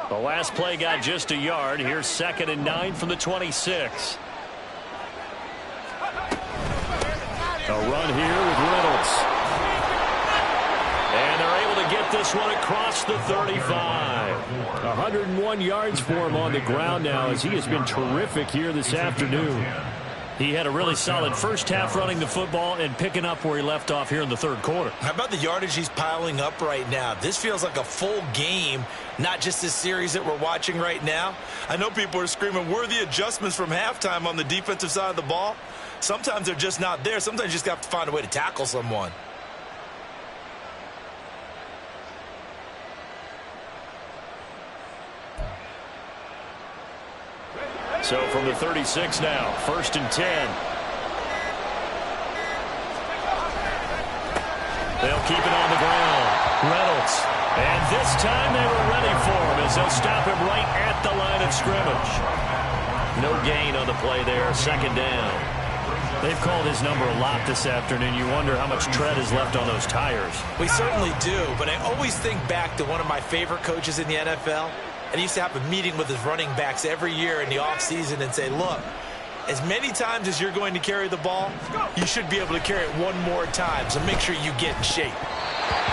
The last play got just a yard. Here's 2nd and 9 from the 26. A run here with Reynolds. And they're able to get this one across the 35. 101 yards for him on the ground now, as he has been terrific here this afternoon. He had a really solid first half running the football and picking up where he left off here in the third quarter. How about the yardage he's piling up right now? This feels like a full game, not just this series that we're watching right now. I know people are screaming, where are the adjustments from halftime on the defensive side of the ball? Sometimes they're just not there. Sometimes you just have to find a way to tackle someone. So from the 36 now, 1st and 10. They'll keep it on the ground. Reynolds. And this time they were ready for him as they'll stop him right at the line of scrimmage. No gain on the play there, 2nd down. They've called his number a lot this afternoon. You wonder how much tread is left on those tires. We certainly do, but I always think back to one of my favorite coaches in the NFL. And he used to have a meeting with his running backs every year in the offseason and say, look, as many times as you're going to carry the ball, you should be able to carry it one more time, so make sure you get in shape.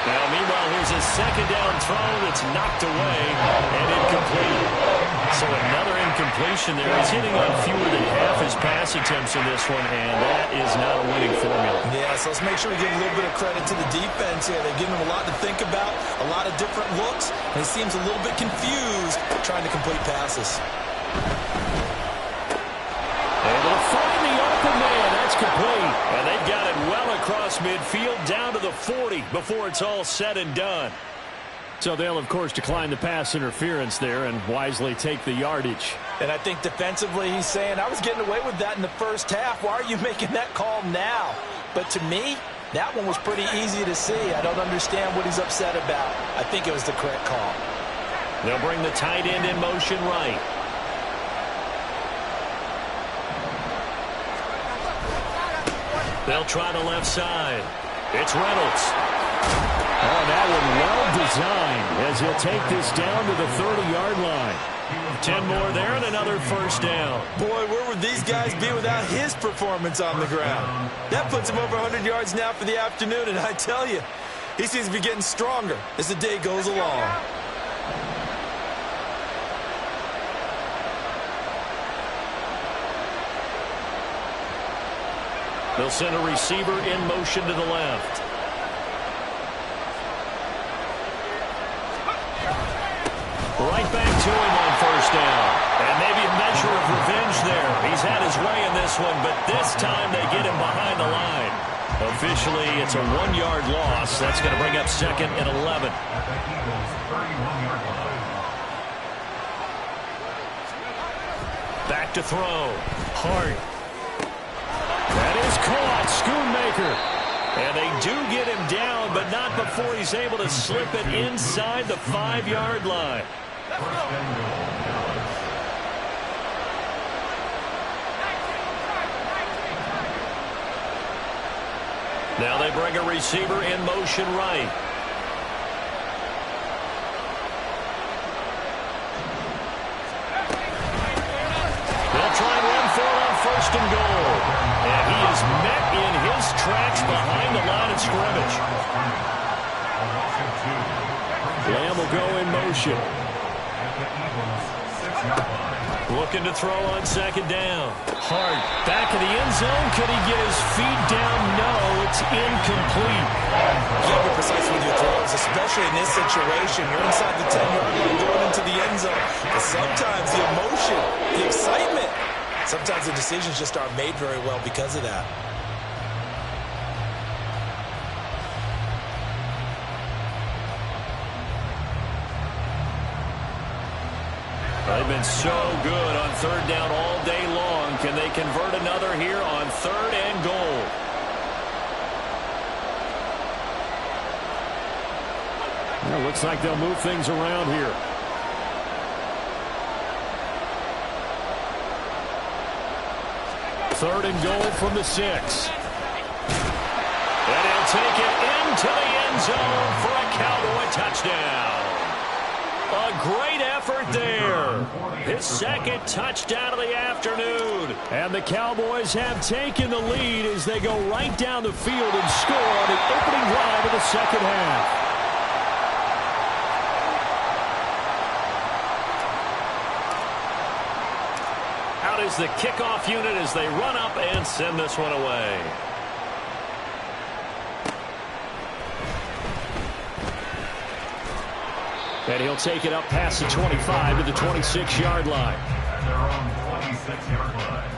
Now, meanwhile, here's a 2nd down throw that's knocked away and incomplete. So another incompletion there. He's hitting on fewer than half his pass attempts in this one, and that is not a winning formula. Yeah, so let's make sure we give a little bit of credit to the defense here. They've given him a lot to think about, a lot of different looks, and he seems a little bit confused trying to complete passes. Able to find the open man. That's complete. And they've got it well across midfield down to the 40 before it's all said and done. So they'll, of course, decline the pass interference there and wisely take the yardage. And I think defensively he's saying, I was getting away with that in the first half. Why are you making that call now? But to me, that one was pretty easy to see. I don't understand what he's upset about. I think it was the correct call. They'll bring the tight end in motion right. They'll try the left side. It's Reynolds. Oh, that one well designed as he'll take this down to the 30-yard line. 10 more there and another 1st down. Boy, where would these guys be without his performance on the ground? That puts him over 100 yards now for the afternoon, and I tell you, he seems to be getting stronger as the day goes along. They'll send a receiver in motion to the left. Right back to him on 1st down. And maybe a measure of revenge there. He's had his way in this one, but this time they get him behind the line. Officially, it's a 1-yard loss. That's going to bring up 2nd and 11. Back to throw. Hart. That is caught. Schoonmaker. And they do get him down, but not before he's able to slip it inside the 5-yard line. Now they bring a receiver in motion right. They'll try and run for it on 1st and goal. And he is met in his tracks behind the line of scrimmage. Lamb will go in motion. Looking to throw on 2nd down. Hart back in the end zone. Could he get his feet down? No, it's incomplete. You got to be precise with your throws, especially in this situation. You're inside the 10-yard line going into the end zone. But sometimes the emotion, the excitement, sometimes the decisions just aren't made very well because of that. They've been so good on 3rd down all day long. Can they convert another here on 3rd and goal? Well, looks like they'll move things around here. Third and goal from the 6. And he'll take it into the end zone for a Cowboy touchdown. A great effort there. His second touchdown of the afternoon. And the Cowboys have taken the lead as they go right down the field and score on the opening drive of the second half. Out is the kickoff unit as they run up and send this one away. And he'll take it up past the 25 to the 26-yard line. At their own 26-yard line.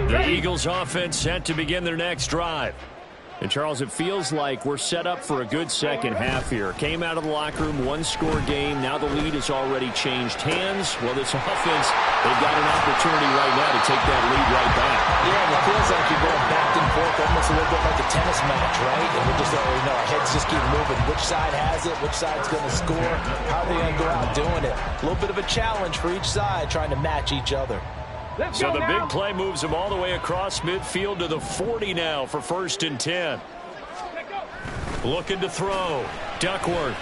The Eagles offense set to begin their next drive. And, Charles, it feels like we're set up for a good second half here. Came out of the locker room, one-score game. Now the lead has already changed hands. Well, this offense, they've got an opportunity right now to take that lead right back. Yeah, and it feels like you're going back and forth, almost a little bit like a tennis match, right? And we just already know our heads just keep moving. Which side has it? Which side's going to score? How are they going to go out doing it? A little bit of a challenge for each side, trying to match each other. So the big play moves him all the way across midfield to the 40 now for 1st and 10. Looking to throw. Duckworth.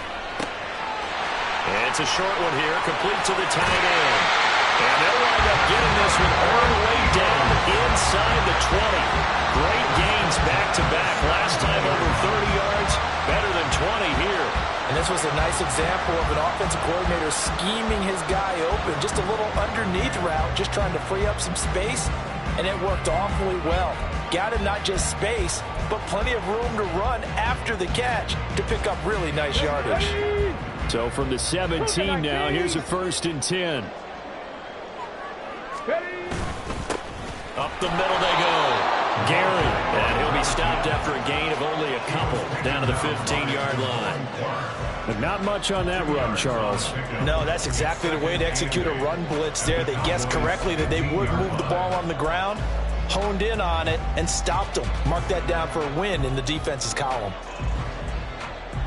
And it's a short one here, complete to the tight end. And they'll wind up getting this one all the way down inside the 20. Great gains back-to-back. Last time over 30 yards, better than 20 here. And this was a nice example of an offensive coordinator scheming his guy open. Just a little underneath route, just trying to free up some space, and it worked awfully well. Got him not just space, but plenty of room to run after the catch to pick up really nice yardage. So from the 17 now, here's a 1st and 10. Up the middle they go. Gary, and he'll be stopped after a gain of only a couple down to the 15-yard line. But not much on that run, Charles. No, that's exactly the way to execute a run blitz there. They guessed correctly that they would move the ball on the ground, honed in on it, and stopped them. Mark that down for a win in the defense's column.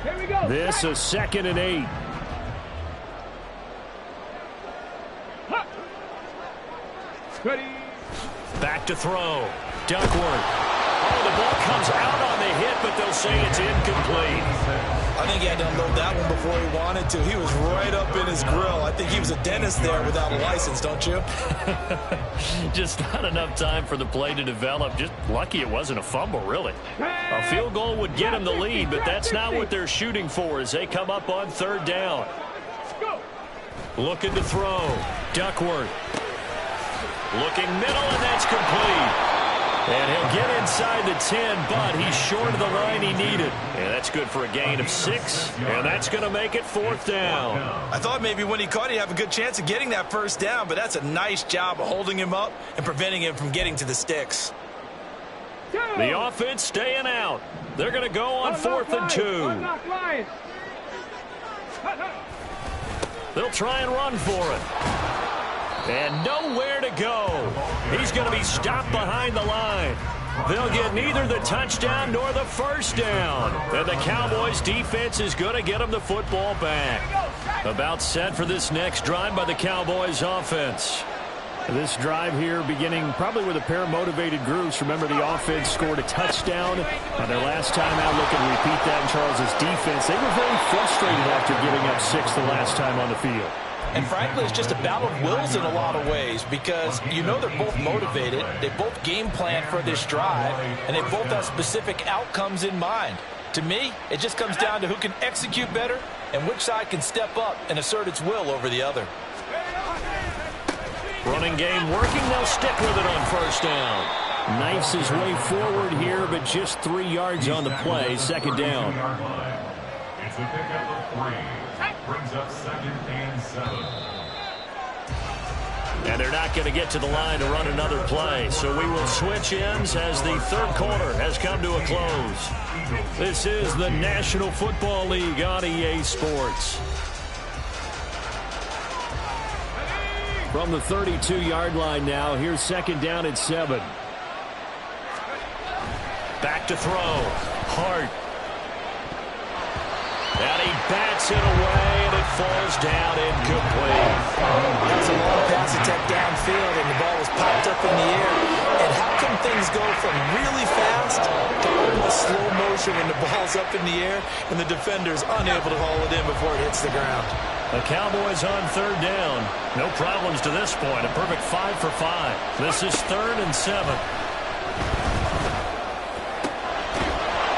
Here we go. This is 2nd and 8. Ready. Back to throw. Duckworth. Oh, the ball comes out on the hit, but they'll say it's incomplete. I think he had to unload that one before he wanted to. He was right up in his grill. I think he was a dentist there without a license, don't you? Just not enough time for the play to develop. Just lucky it wasn't a fumble, really. A field goal would get him the lead, but that's not what they're shooting for as they come up on 3rd down. Looking to throw. Duckworth. Looking middle, and that's complete. And he'll get inside the 10, but he's short of the line he needed. And that's good for a gain of 6, and that's going to make it 4th down. I thought maybe when he caught it, he'd have a good chance of getting that 1st down, but that's a nice job of holding him up and preventing him from getting to the sticks. The offense staying out. They're going to go on 4th and 2. They'll try and run for it. And nowhere to go. He's going to be stopped behind the line. They'll get neither the touchdown nor the 1st down. And the Cowboys defense is going to get them the football back. About set for this next drive by the Cowboys offense. This drive here beginning probably with a pair of motivated groups. Remember, the offense scored a touchdown on their last time out. Looking to repeat that in Charles's defense. They were very frustrated after giving up 6 the last time on the field. And frankly, it's just a battle of wills in a lot of ways because you know they're both motivated, they both game plan for this drive, and they both have specific outcomes in mind. To me, it just comes down to who can execute better and which side can step up and assert its will over the other. Running game working, they'll stick with it on 1st down. Knifes his way forward here, but just 3 yards on the play, 2nd down. It's a pickup of 3. Brings up 2nd and 7. And they're not going to get to the line to run another play. So we will switch ends as the 3rd quarter has come to a close. This is the National Football League on EA Sports. From the 32-yard line now, here's 2nd down and 7. Back to throw. Hart. And he bats it away, and it falls down incomplete. That was a long pass attempt downfield, and the ball was popped up in the air. And how come things go from really fast to almost slow motion when the ball's up in the air and the defender's unable to haul it in before it hits the ground? The Cowboys on third down. No problems to this point. A perfect 5 for 5. This is 3rd and 7.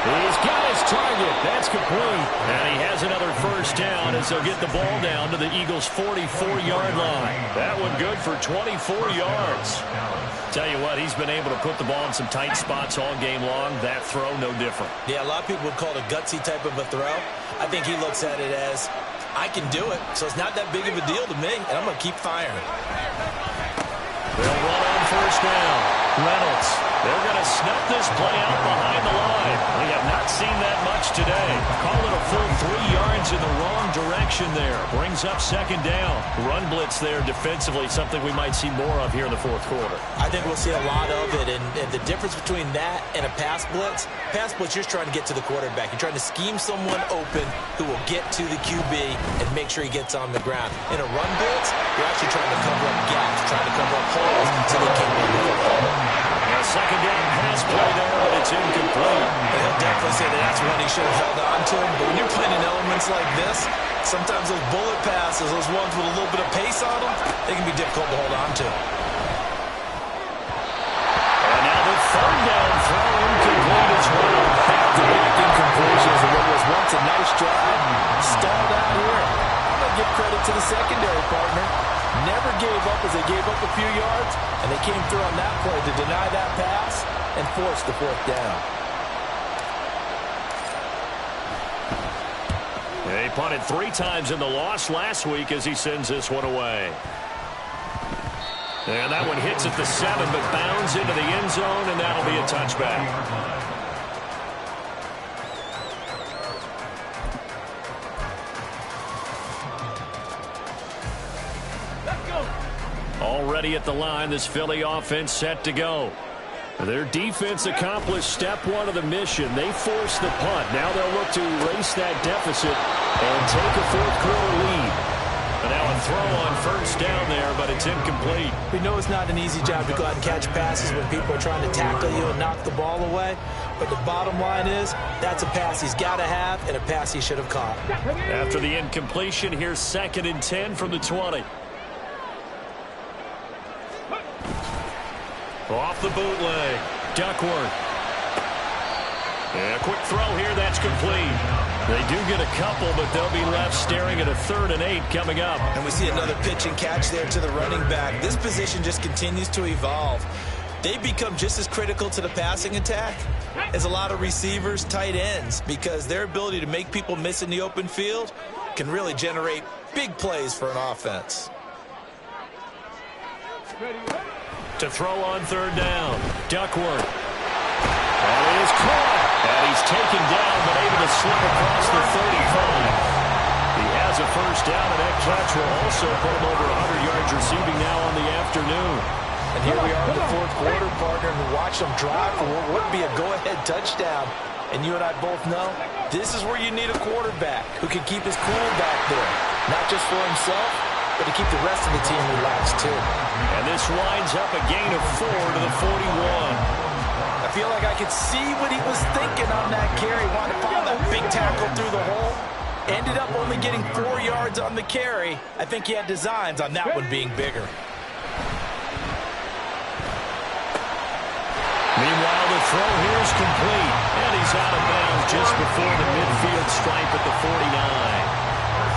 He's got his target. That's complete. And he has another first down as they'll get the ball down to the Eagles' 44-yard line. That one good for 24 yards. Tell you what, he's been able to put the ball in some tight spots all game long. That throw, no different. Yeah, a lot of people would call it a gutsy type of a throw. I think he looks at it as, I can do it, so it's not that big of a deal to me, and I'm going to keep firing. They'll run on first down. Reynolds. They're going to snuff this play out behind the line. We have not seen that much today. Call it a full 3 yards in the wrong direction there. Brings up second down. Run blitz there defensively, something we might see more of here in the fourth quarter. I think we'll see a lot of it, and the difference between that and a pass blitz, you're just trying to get to the quarterback. You're trying to scheme someone open who will get to the QB and make sure he gets on the ground. In a run blitz, you're actually trying to cover up gaps, trying to cover up holes so they can't run the football. A second down pass play there, but it's incomplete. He'll definitely say that's one he should have held on to. But when you're playing in elements like this, sometimes those bullet passes, those ones with a little bit of pace on them, they can be difficult to hold on to. And now the third down throw incomplete as well. Back-to-back incompletions of what was once a nice drive. Stalled out here. I'm going to give credit to the secondary partner. Never gave up as they gave up a few yards, and they came through on that play to deny that pass and force the fourth down. He punted 3 times in the loss last week as he sends this one away. And that one hits at the 7, but bounds into the end zone, and that'll be a touchback. Already at the line, this Philly offense set to go. Their defense accomplished step 1 of the mission. They forced the punt. Now they'll look to erase that deficit and take a fourth quarter lead. And now a throw on first down there, but it's incomplete. We know it's not an easy job to go out and catch passes when people are trying to tackle you and knock the ball away. But the bottom line is, that's a pass he's got to have and a pass he should have caught. After the incompletion, here's 2nd and 10 from the 20. Off the bootleg. Duckworth. And a quick throw here. That's complete. They do get a couple, but they'll be left staring at a 3rd and 8 coming up. And we see another pitch and catch there to the running back. This position just continues to evolve. They become just as critical to the passing attack as a lot of receivers, tight ends, because their ability to make people miss in the open field can really generate big plays for an offense. To throw on 3rd down. Duckworth. And it is caught. And he's taken down, but able to slip across the 35. He has a first down, and that catch will also put him over 100 yards receiving now on the afternoon. And here we are in the fourth quarter, partner, and we watch them drive for what would be a go-ahead touchdown. And you and I both know this is where you need a quarterback who can keep his cool back there, not just for himself, but to keep the rest of the team relaxed, too. And this winds up a gain of 4 to the 41. I feel like I could see what he was thinking on that carry. Wanted to follow that big tackle through the hole. Ended up only getting 4 yards on the carry. I think he had designs on that one being bigger. Meanwhile, the throw here is complete. And he's out of bounds just before the midfield stripe at the 49.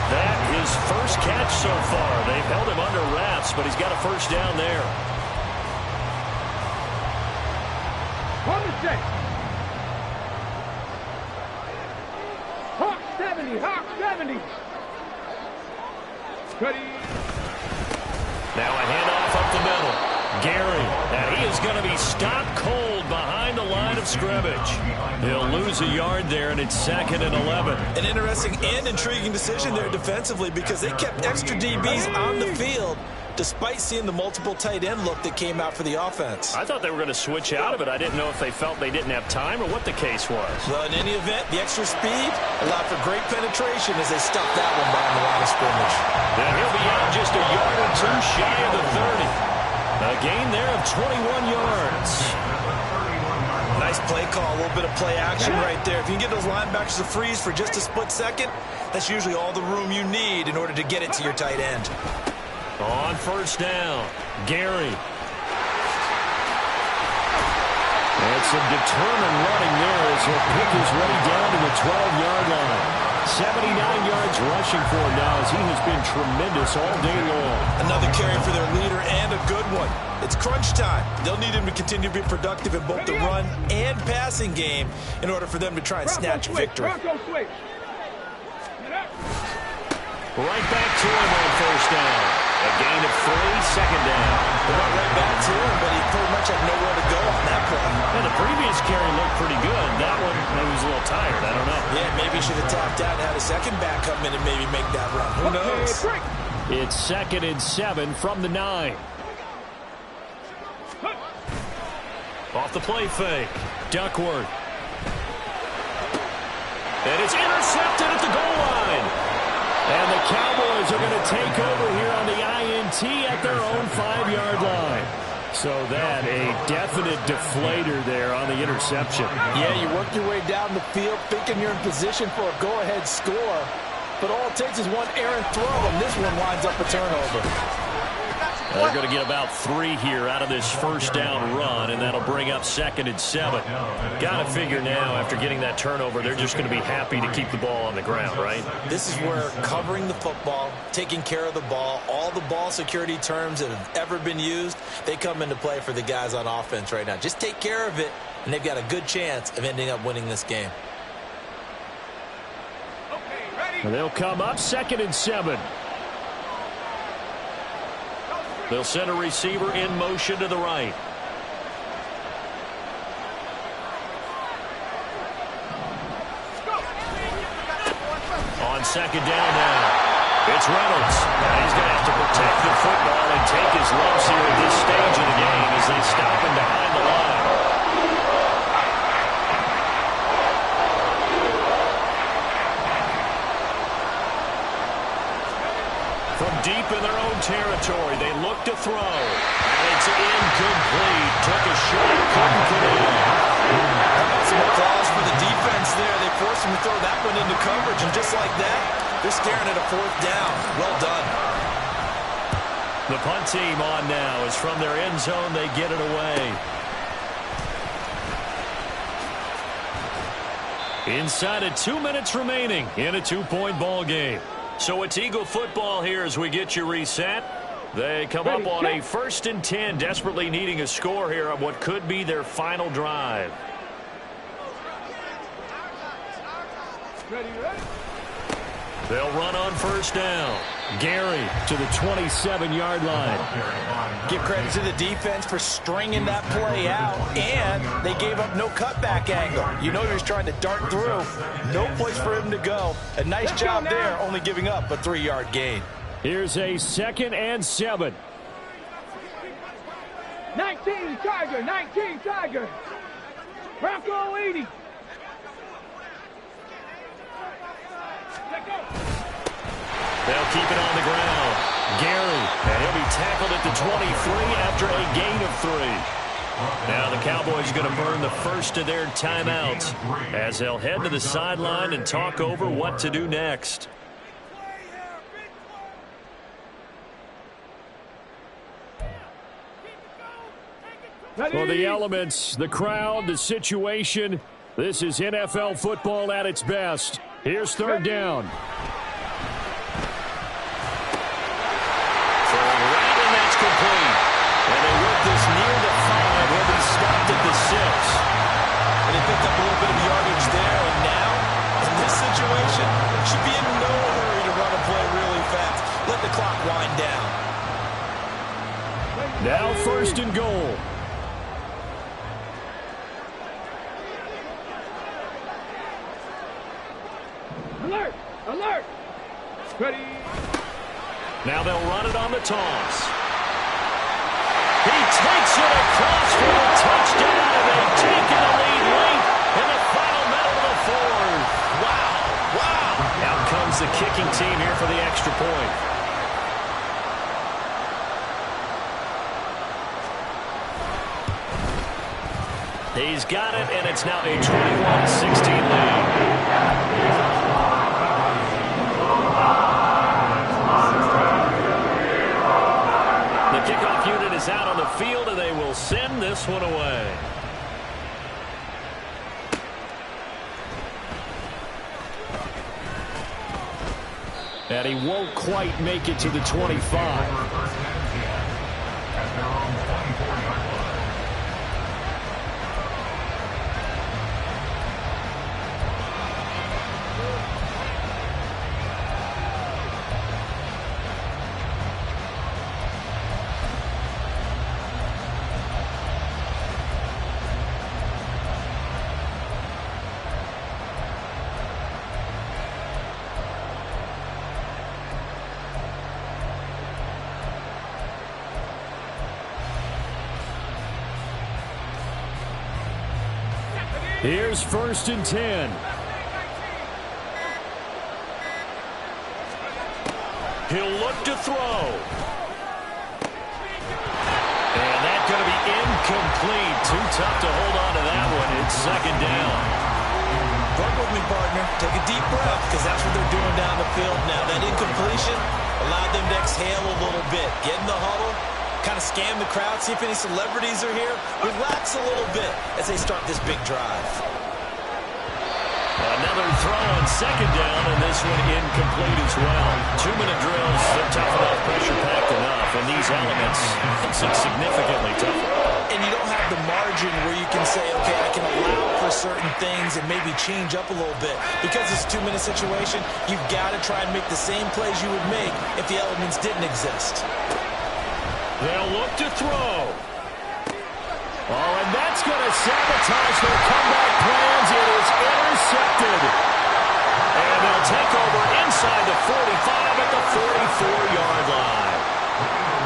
That is first catch so far. They've held him under wraps, but he's got a first down there. On the set. Hawk 70, Hawk 70. Ready. Now a handoff up the middle. Gary, and he is going to be stopped cold behind the line of scrimmage. He'll lose a yard there, and it's 2nd and 11. An interesting and intriguing decision there defensively because they kept extra DBs on the field despite seeing the multiple tight end look that came out for the offense. I thought they were going to switch out of it. I didn't know if they felt they didn't have time or what the case was. Well, in any event, the extra speed allowed for great penetration as they stuffed that one behind the line of scrimmage. Then he'll be out just a yard or two shy of the 30. A gain there of 21 yards. Nice play call, a little bit of play action right there. If you can get those linebackers to freeze for just a split second, that's usually all the room you need in order to get it to your tight end. On first down, Gary. And some determined running there as he'll pick his way down to the 12-yard line. 79 yards rushing for him now as he has been tremendous all day long. Another carry for their leader and a good one. It's crunch time. They'll need him to continue to be productive in both the run and passing game in order for them to try and snatch victory. Right back to him on first down. A gain of 3, second down. They went right back to him, but he pretty much had nowhere to go on that play. And the previous carry looked pretty good. That one, maybe he was a little tired. I don't know. Yeah, maybe he should have tapped out and had a second back come in and maybe make that run. Who knows? It's 2nd and 7 from the 9. Off the play fake. Duckworth. And it's intercepted at the goal line. And the Cowboys are going to take over here on the INT at their own 5-yard line. So that a definite deflator there on the interception. Yeah, you work your way down the field thinking you're in position for a go-ahead score. But all it takes is one errant throw, and this one winds up a turnover. They're going to get about 3 here out of this first down run, and that'll bring up 2nd and 7. Got to figure now, after getting that turnover, they're just going to be happy to keep the ball on the ground, right? This is where covering the football, taking care of the ball, all the ball security terms that have ever been used, they come into play for the guys on offense right now. Just take care of it, and they've got a good chance of ending up winning this game. And they'll come up 2nd and 7. They'll send a receiver in motion to the right. On 2nd down now, it's Reynolds. And he's going to have to protect the football and take his lumps here at this stage of the game as they stop him behind the line. From deep in their own territory, they look to throw. And it's incomplete. Took a shot, couldn't get in. Some applause for the defense there. They forced him to throw that one into coverage, and just like that, they're staring at a 4th down. Well done. The punt team on now is from their end zone. They get it away. Inside of 2 minutes remaining in a 2-point ball game. So it's Eagle football here as we get you reset. They come up on a 1st and 10, desperately needing a score here on what could be their final drive. They'll run on first down. Gary to the 27-yard line. Give credit to the defense for stringing that play out, and they gave up no cutback angle. You know he was trying to dart through. No place for him to go. A nice job there, only giving up a 3-yard gain. Here's a 2nd and 7. 19 Tiger, 19 Tiger. Bronco 80. They'll keep it on the ground. Gary, and he'll be tackled at the 23 after a gain of 3. Now the Cowboys are going to burn the first of their timeouts as they'll head to the sideline and talk over what to do next. Well, the elements, the crowd, the situation, this is NFL football at its best. Here's 3rd down. Complete. And they work this near the 5. He'll be stopped at the 6. And they picked up a little bit of yardage there. And now, in this situation, should be in no hurry to run a play really fast. Let the clock wind down. Now 1st and goal. Alert! Alert! Ready! Now they'll run it on the toss. He takes it across for a touchdown, and they've taken the lead late in the final minute of the fourth. Wow. Wow. Out comes the kicking team here for the extra point. He's got it, and it's now a 21-16 lead. The kickoff unit is out on the field, and they will send this one away. And he won't quite make it to the 25. Here's 1st and 10. He'll look to throw. And that's going to be incomplete. Too tough to hold on to that one. It's 2nd down. Work with me, partner. Take a deep breath, because that's what they're doing down the field now. That incompletion allowed them to exhale a little bit. Get in the huddle. Kind of scan the crowd, see if any celebrities are here. Relax a little bit as they start this big drive. Another throw on 2nd down, and this one incomplete as well. 2-minute drills, they're tough enough, pressure-packed enough, and these elements makes it significantly tougher. And you don't have the margin where you can say, okay, I can allow for certain things and maybe change up a little bit. Because it's a 2-minute situation, you've got to try and make the same plays you would make if the elements didn't exist. They'll look to throw. Oh, and that's going to sabotage their comeback plans. It is intercepted. And they'll take over inside the 45 at the 44-yard line.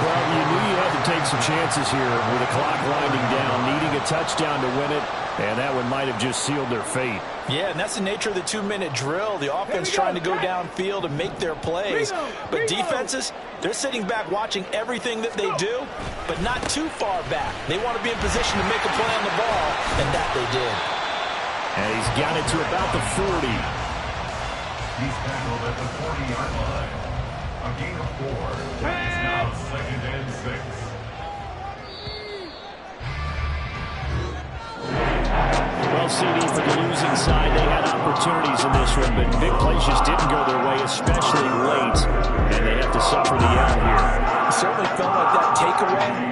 Well, you knew you had to take some chances here with the clock winding down, needing a touchdown to win it, and that one might have just sealed their fate. Yeah, and that's the nature of the 2-minute drill. The offense trying to go downfield and make their plays. But defenses, they're sitting back watching everything that they do, but not too far back. They want to be in position to make a play on the ball, and that they did. And he's got it to about the 40. He's tackled at the 40-yard line. A gain of 4. It's now 2nd and 6. Well, CD, for the losing side, they had opportunities in this one, but big plays just didn't go their way, especially late, and they have to suffer the L here. It certainly felt like that takeaway